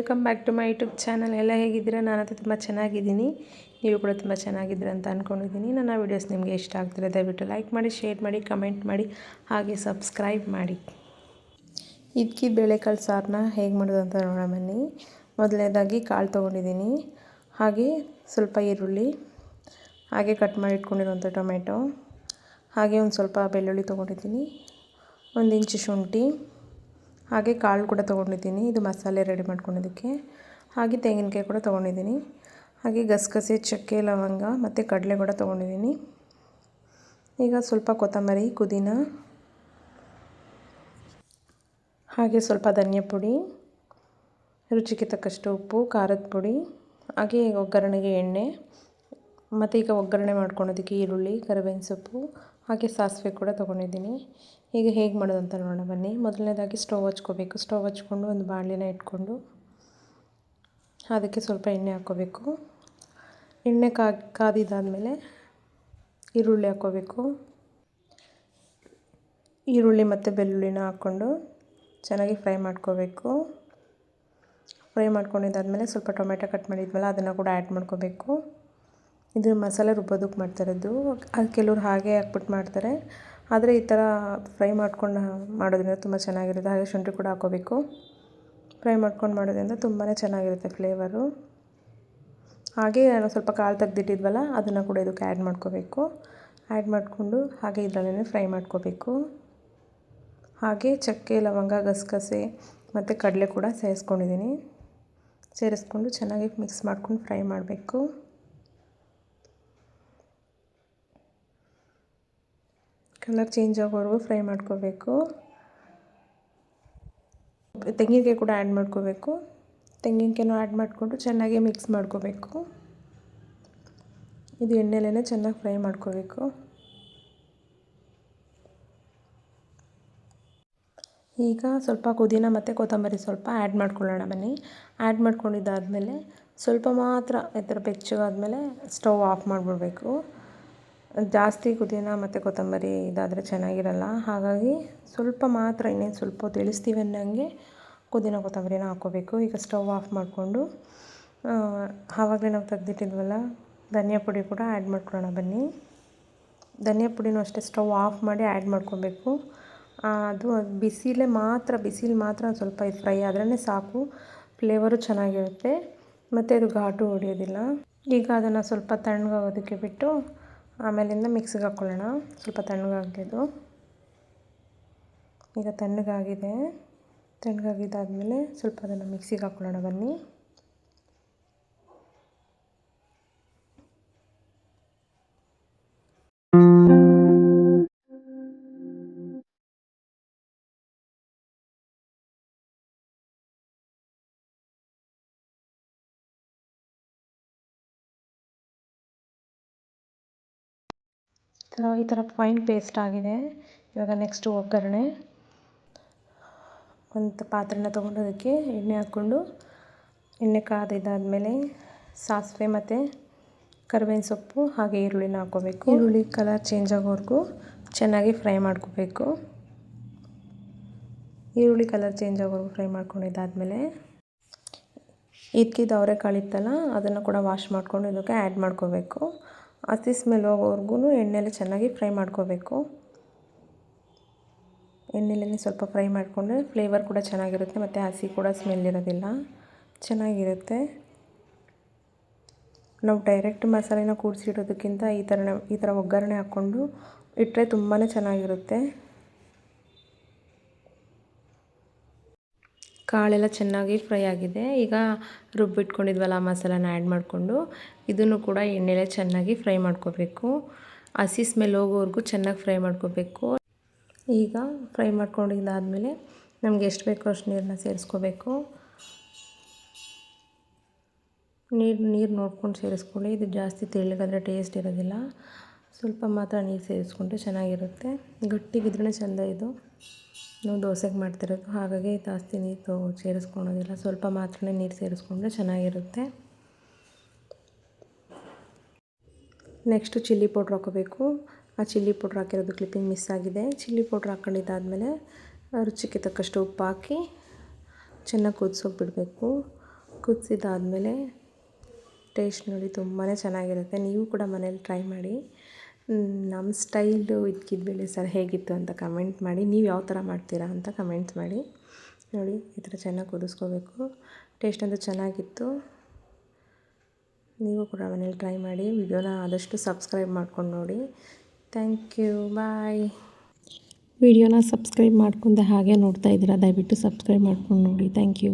Welcome back to my YouTube channel. ಎಲ್ಲ ಹೇಗಿದ್ದೀರಾ? ನಾನಂತೂ ತುಂಬ ಚೆನ್ನಾಗಿದ್ದೀನಿ. ನೀವು ಕೂಡ ತುಂಬ ಚೆನ್ನಾಗಿದ್ದೀರ ಅಂತ ಅಂದ್ಕೊಂಡಿದ್ದೀನಿ. ನನ್ನ ವೀಡಿಯೋಸ್ ನಿಮಗೆ ಇಷ್ಟ ಆಗ್ತಿದೆ ದಯವಿಟ್ಟು ಲೈಕ್ ಮಾಡಿ, ಶೇರ್ ಮಾಡಿ, ಕಮೆಂಟ್ ಮಾಡಿ, ಹಾಗೆ ಸಬ್ಸ್ಕ್ರೈಬ್ ಮಾಡಿ. ಇದ್ಕಿದ ಬೇಳೆಕಾಳು ಸಾರನ್ನ ಹೇಗೆ ಮಾಡೋದು ಅಂತ ನೋಡೋಣ ಬನ್ನಿ. ಮೊದಲನೇದಾಗಿ ಕಾಳು ತೊಗೊಂಡಿದ್ದೀನಿ, ಹಾಗೆ ಸ್ವಲ್ಪ ಈರುಳ್ಳಿ, ಹಾಗೆ ಕಟ್ ಮಾಡಿ ಇಟ್ಕೊಂಡಿರುವಂಥ ಟೊಮೆಟೊ, ಹಾಗೆ ಒಂದು ಸ್ವಲ್ಪ ಬೆಳ್ಳುಳ್ಳಿ ತೊಗೊಂಡಿದ್ದೀನಿ, 1 ಇಂಚು ಶುಂಠಿ, ಹಾಗೆ ಕಾಳು ಕೂಡ ತೊಗೊಂಡಿದ್ದೀನಿ. ಇದು ಮಸಾಲೆ ರೆಡಿ ಮಾಡ್ಕೊಂಡಿದ್ದಕ್ಕೆ. ಹಾಗೆ ತೆಂಗಿನಕಾಯಿ ಕೂಡ ತೊಗೊಂಡಿದ್ದೀನಿ. ಹಾಗೆ ಗಸಗಸೆ, ಚಕ್ಕೆ, ಲವಂಗ ಮತ್ತು ಕಡಲೆ ಕೂಡ ತೊಗೊಂಡಿದ್ದೀನಿ. ಈಗ ಸ್ವಲ್ಪ ಕೊತ್ತಂಬರಿ, ಪುದೀನ, ಹಾಗೆ ಸ್ವಲ್ಪ ಧನಿಯಾ ಪುಡಿ, ರುಚಿಗೆ ತಕ್ಕಷ್ಟು ಉಪ್ಪು, ಖಾರದ ಪುಡಿ, ಹಾಗೆ ಒಗ್ಗರಣೆಗೆ ಎಣ್ಣೆ, ಮತ್ತು ಈಗ ಒಗ್ಗರಣೆ ಮಾಡ್ಕೊಳೋದಕ್ಕೆ ಈರುಳ್ಳಿ, ಕರಿಬೇವಿನ ಸೊಪ್ಪು, ಹಾಗೆ ಸಾಸಿವೆ ಕೂಡ ತೊಗೊಂಡಿದ್ದೀನಿ. ಈಗ ಹೇಗೆ ಮಾಡೋದು ಅಂತ ನೋಡೋಣ ಬನ್ನಿ. ಮೊದಲನೇದಾಗಿ ಸ್ಟವ್ ಹಚ್ಕೋಬೇಕು. ಸ್ಟವ್ ಹಚ್ಕೊಂಡು ಒಂದು ಬಾಣಲೆನ ಇಟ್ಕೊಂಡು ಅದಕ್ಕೆ ಸ್ವಲ್ಪ ಎಣ್ಣೆ ಹಾಕ್ಕೋಬೇಕು. ಎಣ್ಣೆ ಕಾದಿದ್ದಾದಮೇಲೆ ಈರುಳ್ಳಿ ಹಾಕ್ಕೋಬೇಕು. ಈರುಳ್ಳಿ ಮತ್ತು ಬೆಳ್ಳುಳ್ಳಿನ ಹಾಕ್ಕೊಂಡು ಚೆನ್ನಾಗಿ ಫ್ರೈ ಮಾಡ್ಕೋಬೇಕು. ಫ್ರೈ ಮಾಡ್ಕೊಂಡಿದ್ದಾದಮೇಲೆ ಸ್ವಲ್ಪ ಟೊಮೆಟೊ ಕಟ್ ಮಾಡಿದ್ವಲ್ಲ ಅದನ್ನು ಕೂಡ ಆ್ಯಡ್ ಮಾಡ್ಕೋಬೇಕು. ಇದು ಮಸಾಲೆ ರುಬ್ಬೋದಕ್ಕೆ ಮಾಡ್ತಾಯಿರೋದು. ಅದು ಕೆಲವ್ರು ಹಾಗೆ ಹಾಕ್ಬಿಟ್ಟು ಮಾಡ್ತಾರೆ, ಆದರೆ ಈ ಥರ ಫ್ರೈ ಮಾಡ್ಕೊಂಡು ಮಾಡೋದ್ರಿಂದ ತುಂಬ ಚೆನ್ನಾಗಿರುತ್ತೆ. ಹಾಗೆ ಶುಂಠಿ ಕೂಡ ಹಾಕ್ಕೋಬೇಕು. ಫ್ರೈ ಮಾಡ್ಕೊಂಡು ಮಾಡೋದ್ರಿಂದ ತುಂಬಾ ಚೆನ್ನಾಗಿರುತ್ತೆ ಫ್ಲೇವರು. ಹಾಗೆ ನಾನು ಸ್ವಲ್ಪ ಕಾಳು ತೆಗ್ದಿಟ್ಟಿದ್ವಲ್ಲ ಅದನ್ನು ಕೂಡ ಇದಕ್ಕೆ ಆ್ಯಡ್ ಮಾಡ್ಕೋಬೇಕು. ಆ್ಯಡ್ ಮಾಡಿಕೊಂಡು ಹಾಗೆ ಇದರಲ್ಲೇ ಫ್ರೈ ಮಾಡ್ಕೋಬೇಕು. ಹಾಗೆ ಚಕ್ಕೆ, ಲವಂಗ, ಗಸಗಸೆ ಮತ್ತು ಕಡಲೆ ಕೂಡ ಸೇರಿಸ್ಕೊಂಡಿದ್ದೀನಿ. ಸೇರಿಸ್ಕೊಂಡು ಚೆನ್ನಾಗಿ ಮಿಕ್ಸ್ ಮಾಡ್ಕೊಂಡು ಫ್ರೈ ಮಾಡಬೇಕು. ಕಲರ್ ಚೇಂಜ್ ಆಗೋವರೆಗೂ ಫ್ರೈ ಮಾಡ್ಕೋಬೇಕು. ತೆಂಗಿನಕಾಯಿ ಕೂಡ ಆ್ಯಡ್ ಮಾಡ್ಕೋಬೇಕು. ತೆಂಗಿನಕಾಯಿನೂ ಆ್ಯಡ್ ಮಾಡಿಕೊಂಡು ಚೆನ್ನಾಗಿ ಮಿಕ್ಸ್ ಮಾಡ್ಕೋಬೇಕು. ಇದು ಎಣ್ಣೆಲೇ ಚೆನ್ನಾಗಿ ಫ್ರೈ ಮಾಡ್ಕೋಬೇಕು. ಈಗ ಸ್ವಲ್ಪ ಪುದೀನ ಮತ್ತು ಕೊತ್ತಂಬರಿ ಸ್ವಲ್ಪ ಆ್ಯಡ್ ಮಾಡ್ಕೊಳ್ಳೋಣ ಬನ್ನಿ. ಆ್ಯಡ್ ಮಾಡ್ಕೊಂಡಿದ್ದಾದಮೇಲೆ ಸ್ವಲ್ಪ ಮಾತ್ರ ಈ ಥರ ಬೆಚ್ಚಗಾದ್ಮೇಲೆ ಸ್ಟವ್ ಆಫ್ ಮಾಡಿಬಿಡ್ಬೇಕು. ಜಾಸ್ತಿ ಪುದೀನ ಮತ್ತು ಕೊತ್ತಂಬರಿ ಇದಾದರೆ ಚೆನ್ನಾಗಿರಲ್ಲ. ಹಾಗಾಗಿ ಸ್ವಲ್ಪ ಮಾತ್ರ, ಇನ್ನೇನು ಸ್ವಲ್ಪ ಹೊತ್ತು ಇಳಿಸ್ತೀವಿ ಅನ್ನಂಗೆ ಪುದೀನ ಕೊತ್ತಂಬರಿನ ಹಾಕ್ಕೋಬೇಕು. ಈಗ ಸ್ಟವ್ ಆಫ್ ಮಾಡಿಕೊಂಡು ಆವಾಗಲೇ ನಾವು ತೆಗ್ದಿಟ್ಟಿದ್ವಲ್ಲ ಧನಿಯಾ ಪುಡಿ ಕೂಡ ಆ್ಯಡ್ ಮಾಡ್ಕೊಳ್ಳೋಣ ಬನ್ನಿ. ಧನಿಯಾ ಪುಡಿನೂ ಅಷ್ಟೇ ಸ್ಟವ್ ಆಫ್ ಮಾಡಿ ಆ್ಯಡ್ ಮಾಡ್ಕೋಬೇಕು. ಅದು ಬಿಸಿಲು ಮಾತ್ರ ಸ್ವಲ್ಪ ಇದು ಫ್ರೈ ಆದ್ರೇ ಸಾಕು. ಫ್ಲೇವರು ಚೆನ್ನಾಗಿರುತ್ತೆ ಮತ್ತು ಅದು ಘಾಟು ಹೊಡೆಯೋದಿಲ್ಲ. ಈಗ ಅದನ್ನು ಸ್ವಲ್ಪ ತಣ್ಣಗಾಗೋದಕ್ಕೆ ಬಿಟ್ಟು ಆಮೇಲಿಂದ ಮಿಕ್ಸಿಗೆ ಹಾಕ್ಕೊಳ್ಳೋಣ. ಸ್ವಲ್ಪ ತಣ್ಣಗಾಗಿದ್ದು ಈಗ ತಣ್ಣಗಾಗಿದ್ದಾದಮೇಲೆ ಸ್ವಲ್ಪ ಅದನ್ನು ಮಿಕ್ಸಿಗೆ ಹಾಕ್ಕೊಳ್ಳೋಣ ಬನ್ನಿ. ಈ ಥರ ಫೈನ್ ಪೇಸ್ಟ್ ಆಗಿದೆ. ಇವಾಗ ನೆಕ್ಸ್ಟು ಒಗ್ಗರಣೆ. ಒಂದು ಪಾತ್ರೆನ ತೊಗೊಂಡು ಅದಕ್ಕೆ ಎಣ್ಣೆ ಹಾಕ್ಕೊಂಡು ಎಣ್ಣೆ ಕಾದಿದ್ದಾದಮೇಲೆ ಸಾಸಿವೆ ಮತ್ತು ಕರಿಬೇವಿನ ಸೊಪ್ಪು ಹಾಗೆ ಈರುಳ್ಳಿನ ಹಾಕ್ಕೋಬೇಕು. ಈರುಳ್ಳಿ ಕಲರ್ ಚೇಂಜ್ ಆಗೋವರೆಗೂ ಚೆನ್ನಾಗಿ ಫ್ರೈ ಮಾಡ್ಕೋಬೇಕು. ಈರುಳ್ಳಿ ಕಲರ್ ಚೇಂಜ್ ಆಗೋವರೆಗೂ ಫ್ರೈ ಮಾಡ್ಕೊಂಡಿದ್ದಾದಮೇಲೆ ಇದಕ್ಕಿದ್ದು ಅವರೆಕಾಳು ಇತ್ತಲ್ಲ ಅದನ್ನು ಕೂಡ ವಾಶ್ ಮಾಡ್ಕೊಂಡು ಇದಕ್ಕೆ ಆ್ಯಡ್ ಮಾಡ್ಕೋಬೇಕು. ಹಸಿ ಸ್ಮೆಲ್ ಹೋಗೋವರೆಗೂ ಎಣ್ಣೆಲಿ ಚೆನ್ನಾಗಿ ಫ್ರೈ ಮಾಡ್ಕೋಬೇಕು. ಎಣ್ಣೆಲೇ ಸ್ವಲ್ಪ ಫ್ರೈ ಮಾಡಿಕೊಂಡ್ರೆ ಫ್ಲೇವರ್ ಕೂಡ ಚೆನ್ನಾಗಿರುತ್ತೆ ಮತ್ತು ಹಸಿ ಕೂಡ ಸ್ಮೆಲ್ ಇರೋದಿಲ್ಲ, ಚೆನ್ನಾಗಿರುತ್ತೆ. ನಾವು ಡೈರೆಕ್ಟ್ ಮಸಾಲೆನ ಕೂಡಿಸಿಡೋದಕ್ಕಿಂತ ಈ ಥರ ಒಗ್ಗರಣೆ ಹಾಕ್ಕೊಂಡು ಇಟ್ಟರೆ ತುಂಬಾ ಚೆನ್ನಾಗಿರುತ್ತೆ. ಕಾಳೆಲ್ಲ ಚೆನ್ನಾಗಿ ಫ್ರೈ ಆಗಿದೆ. ಈಗ ರುಬ್ಬಿಟ್ಕೊಂಡಿದ್ವಲ್ಲ ಮಸಾಲಾನ ಆ್ಯಡ್ ಮಾಡಿಕೊಂಡು ಇದನ್ನು ಕೂಡ ಎಣ್ಣೆಲೇ ಚೆನ್ನಾಗಿ ಫ್ರೈ ಮಾಡ್ಕೋಬೇಕು. ಹಸಿ ಸ್ಮೆಲ್ ಹೋಗೋವರೆಗೂ ಚೆನ್ನಾಗಿ ಫ್ರೈ ಮಾಡ್ಕೋಬೇಕು. ಈಗ ಫ್ರೈ ಮಾಡ್ಕೊಂಡಿದ್ದಾದಮೇಲೆ ನಮಗೆ ಎಷ್ಟು ಬೇಕೋ ಅಷ್ಟು ನೀರನ್ನ ಸೇರಿಸ್ಕೋಬೇಕು. ನೀರು ನೋಡ್ಕೊಂಡು ಸೇರಿಸ್ಕೊಳ್ಳಿ. ಇದು ಜಾಸ್ತಿ ತೆಳ್ಳಗಾದರೆ ಟೇಸ್ಟ್ ಇರೋದಿಲ್ಲ. ಸ್ವಲ್ಪ ಮಾತ್ರ ನೀರು ಸೇರಿಸ್ಕೊಂಡ್ರೆ ಚೆನ್ನಾಗಿರುತ್ತೆ. ಗಟ್ಟಿಗಿದ್ರೇ ಚೆಂದ. ಇದು ನಾವು ದೋಸೆಗೆ ಮಾಡ್ತಿರೋದು, ಹಾಗಾಗಿ ಜಾಸ್ತಿ ನೀರು ಸೇರಿಸ್ಕೊಳೋದಿಲ್ಲ. ಸ್ವಲ್ಪ ಮಾತ್ರ ನೀರು ಸೇರಿಸ್ಕೊಂಡ್ರೆ ಚೆನ್ನಾಗಿರುತ್ತೆ. ನೆಕ್ಸ್ಟು ಚಿಲ್ಲಿ ಪೌಡ್ರ್ ಹಾಕೋಬೇಕು. ಆ ಚಿಲ್ಲಿ ಪೌಡ್ರ್ ಹಾಕಿರೋದು ಕ್ಲಿಪ್ಪಿಂಗ್ ಮಿಸ್ ಆಗಿದೆ. ಚಿಲ್ಲಿ ಪೌಡ್ರ್ ಹಾಕ್ಕೊಂಡಿದ್ದಾದಮೇಲೆ ರುಚಿಗೆ ತಕ್ಕಷ್ಟು ಉಪ್ಪು ಹಾಕಿ ಚೆನ್ನಾಗಿ ಕುದಿಸೋಕೆ ಬಿಡಬೇಕು. ಕುದಿಸಿದಾದ್ಮೇಲೆ ಟೇಸ್ಟ್ ನೋಡಿ ತುಂಬಾ ಚೆನ್ನಾಗಿರುತ್ತೆ. ನೀವು ಕೂಡ ಮನೇಲಿ ಟ್ರೈ ಮಾಡಿ. ನಮ್ಮ ಸ್ಟೈಲು ಇದ್ಕಿದ್ಬೇಳೆ ಸಾರು ಹೇಗಿತ್ತು ಅಂತ ಕಮೆಂಟ್ ಮಾಡಿ. ನೀವು ಯಾವ ಥರ ಮಾಡ್ತೀರಾ ಅಂತ ಕಮೆಂಟ್ಸ್ ಮಾಡಿ. ನೋಡಿ ಈ ಥರ ಚೆನ್ನಾಗಿ ಕುದಿಸ್ಕೋಬೇಕು. ಟೇಸ್ಟ್ ಅಂತೂ ಚೆನ್ನಾಗಿತ್ತು. ನೀವು ಕೂಡ ಮನೇಲಿ ಟ್ರೈ ಮಾಡಿ. ವಿಡಿಯೋನ ಆದಷ್ಟು ಸಬ್ಸ್ಕ್ರೈಬ್ ಮಾಡ್ಕೊಂಡು ನೋಡಿ. ಥ್ಯಾಂಕ್ ಯು, ಬಾಯ್. ವಿಡಿಯೋನ ಸಬ್ಸ್ಕ್ರೈಬ್ ಮಾಡ್ಕೊಂಡೆ ಹಾಗೆ ನೋಡ್ತಾ ಇದ್ದೀರಾ, ದಯವಿಟ್ಟು ಸಬ್ಸ್ಕ್ರೈಬ್ ಮಾಡ್ಕೊಂಡು ನೋಡಿ. Thank you.